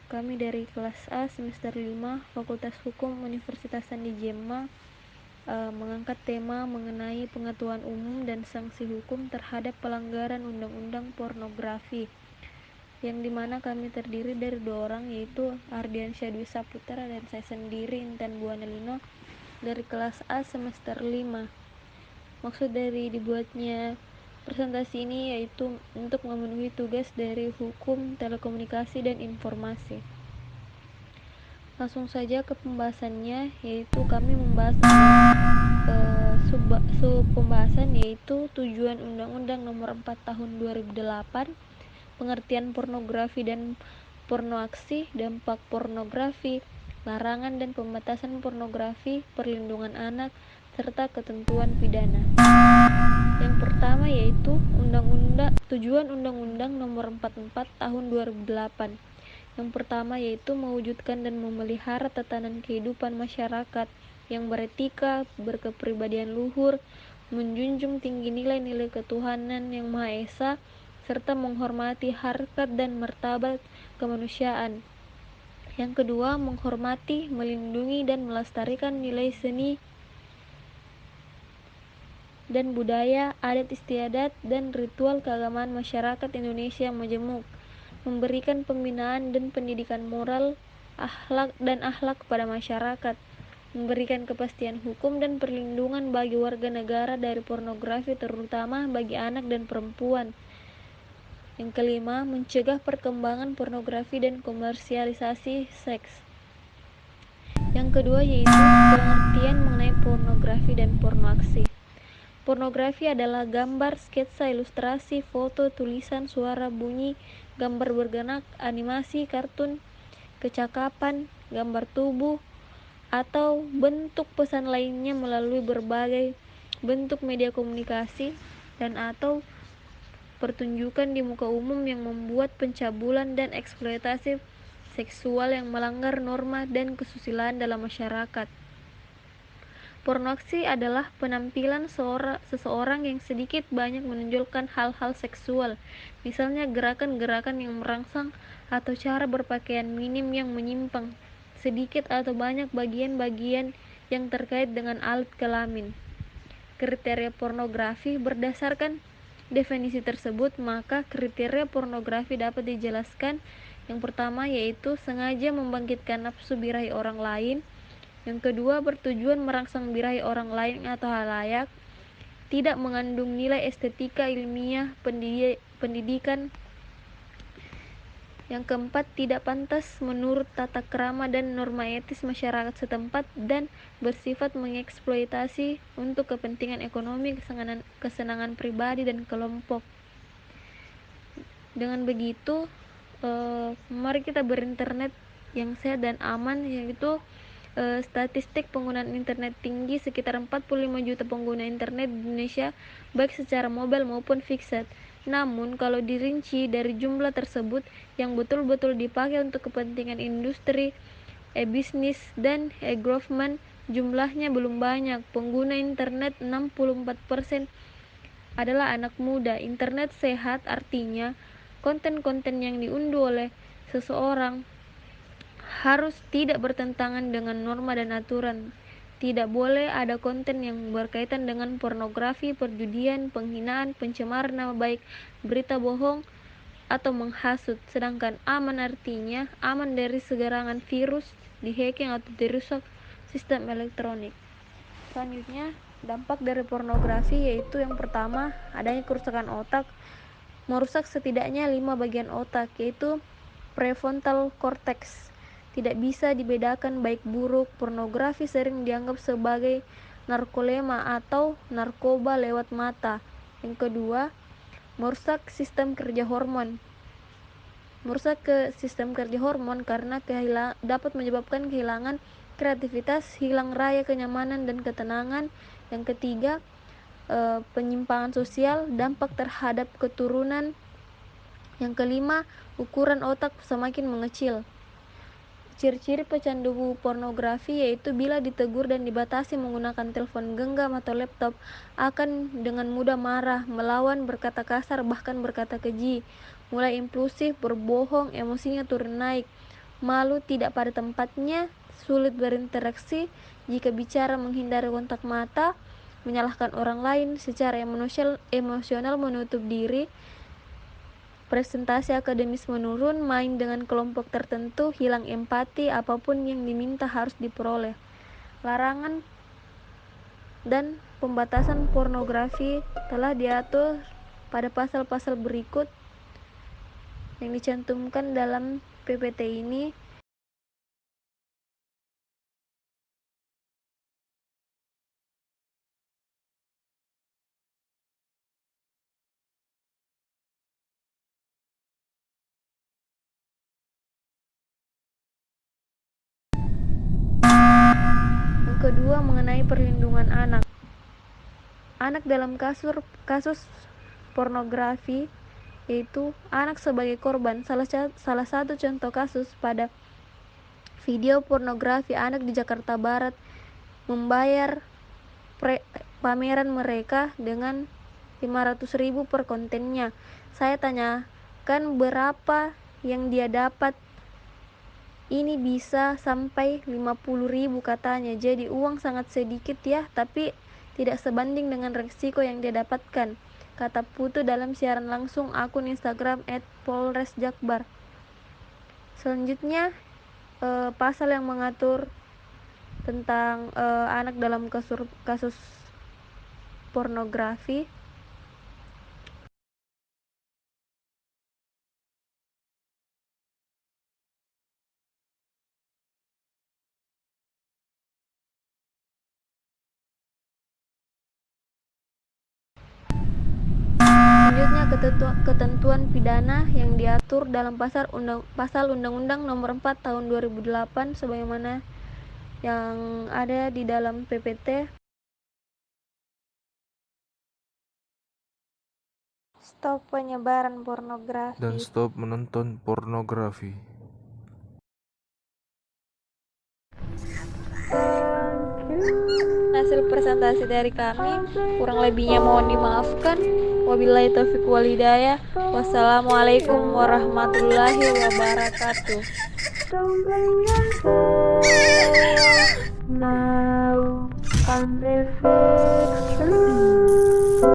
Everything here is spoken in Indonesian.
Kami dari kelas A semester 5 Fakultas Hukum Universitas Sandi Jemma mengangkat tema mengenai pengetahuan umum dan sanksi hukum terhadap pelanggaran undang-undang pornografi, yang dimana kami terdiri dari 2 orang, yaitu Ardiansyah Dwi Saputra dan saya sendiri, Intan Buana Lino, dari kelas A semester 5. Maksud dari dibuatnya presentasi ini yaitu untuk memenuhi tugas dari Hukum Telekomunikasi dan Informasi. Langsung saja ke pembahasannya, yaitu kami membahas sub pembahasan yaitu tujuan Undang-Undang Nomor 4 Tahun 2008, pengertian pornografi dan pornoaksi, dampak pornografi, larangan dan pembatasan pornografi, perlindungan anak, serta ketentuan pidana. Yang pertama yaitu tujuan Undang-Undang Nomor 44 Tahun 2008. Yang pertama yaitu mewujudkan dan memelihara tatanan kehidupan masyarakat yang beretika, berkepribadian luhur, menjunjung tinggi nilai-nilai ketuhanan yang Maha Esa, serta menghormati harkat dan martabat kemanusiaan. Yang kedua, menghormati, melindungi, dan melestarikan nilai seni dan budaya, adat istiadat, dan ritual keagamaan masyarakat Indonesia yang majemuk, memberikan pembinaan dan pendidikan moral, akhlak kepada masyarakat, memberikan kepastian hukum dan perlindungan bagi warga negara dari pornografi, terutama bagi anak dan perempuan. Yang kelima, mencegah perkembangan pornografi dan komersialisasi seks. Yang kedua yaitu pengertian mengenai pornografi dan pornoaksi. Pornografi adalah gambar, sketsa, ilustrasi, foto, tulisan, suara, bunyi, gambar bergerak, animasi, kartun, kecakapan, gambar tubuh, atau bentuk pesan lainnya melalui berbagai bentuk media komunikasi dan atau pertunjukan di muka umum yang membuat pencabulan dan eksploitasi seksual yang melanggar norma dan kesusilaan dalam masyarakat. Pornoaksi adalah penampilan seseorang yang sedikit banyak menonjolkan hal-hal seksual, misalnya gerakan-gerakan yang merangsang atau cara berpakaian minim yang menyimpang, sedikit atau banyak bagian-bagian yang terkait dengan alat kelamin. Kriteria pornografi berdasarkan definisi tersebut, maka kriteria pornografi dapat dijelaskan. Yang pertama yaitu sengaja membangkitkan nafsu birahi orang lain. Yang kedua, bertujuan merangsang birahi orang lain atau halayak, tidak mengandung nilai estetika, ilmiah, pendidikan. Yang keempat, tidak pantas menurut tata krama dan norma etis masyarakat setempat dan bersifat mengeksploitasi untuk kepentingan ekonomi, kesenangan pribadi dan kelompok. Dengan begitu, mari kita berinternet yang sehat dan aman, yaitu statistik penggunaan internet tinggi, sekitar 45 juta pengguna internet di Indonesia, baik secara mobile maupun fixed. Namun, kalau dirinci dari jumlah tersebut yang betul-betul dipakai untuk kepentingan industri, bisnis, dan government, jumlahnya belum banyak. Pengguna internet 64% adalah anak muda. Internet sehat artinya konten-konten yang diunduh oleh seseorang harus tidak bertentangan dengan norma dan aturan. Tidak boleh ada konten yang berkaitan dengan pornografi, perjudian, penghinaan, pencemaran nama baik, berita bohong, atau menghasut. Sedangkan aman artinya aman dari segerangan virus, di-hacking atau dirusak sistem elektronik. Selanjutnya, dampak dari pornografi yaitu yang pertama, adanya kerusakan otak, merusak setidaknya 5 bagian otak, yaitu prefrontal cortex. Tidak bisa dibedakan baik buruk. Pornografi sering dianggap sebagai narkolema atau narkoba lewat mata. Yang kedua, merusak sistem kerja hormon. Merusak ke sistem kerja hormon karena dapat menyebabkan kehilangan kreativitas, hilang raya kenyamanan dan ketenangan. Yang ketiga, penyimpangan sosial, dampak terhadap keturunan. Yang kelima, ukuran otak semakin mengecil. Ciri-ciri pecandu pornografi yaitu bila ditegur dan dibatasi menggunakan telepon genggam atau laptop, akan dengan mudah marah, melawan, berkata kasar, bahkan berkata keji, mulai impulsif, berbohong, emosinya turun naik, malu, tidak pada tempatnya, sulit berinteraksi, jika bicara menghindari kontak mata, menyalahkan orang lain, secara emosional menutup diri, presentasi akademis menurun, main dengan kelompok tertentu, hilang empati, apapun yang diminta harus diperoleh. Larangan dan pembatasan pornografi telah diatur pada pasal-pasal berikut yang dicantumkan dalam PPT ini. Yang kedua, mengenai perlindungan anak. Anak dalam kasus pornografi, yaitu anak sebagai korban. Salah satu contoh kasus pada video pornografi anak di Jakarta Barat membayar pameran mereka dengan 500.000 per kontennya. Saya tanyakan berapa yang dia dapat. Ini bisa sampai 50.000 katanya. Jadi uang sangat sedikit ya, tapi tidak sebanding dengan resiko yang dia dapatkan, kata Putu dalam siaran langsung akun Instagram @polresjakbar. Selanjutnya, pasal yang mengatur tentang anak dalam kasus pornografi. Selanjutnya, ketentuan pidana yang diatur dalam pasal Undang-Undang Nomor 4 Tahun 2008 sebagaimana yang ada di dalam PPT. Stop penyebaran pornografi dan stop menonton pornografi. Hasil presentasi dari kami, kurang lebihnya mohon dimaafkan. Wabillahi taufiq walhidayah. Wassalamualaikum warahmatullahi wabarakatuh. Now,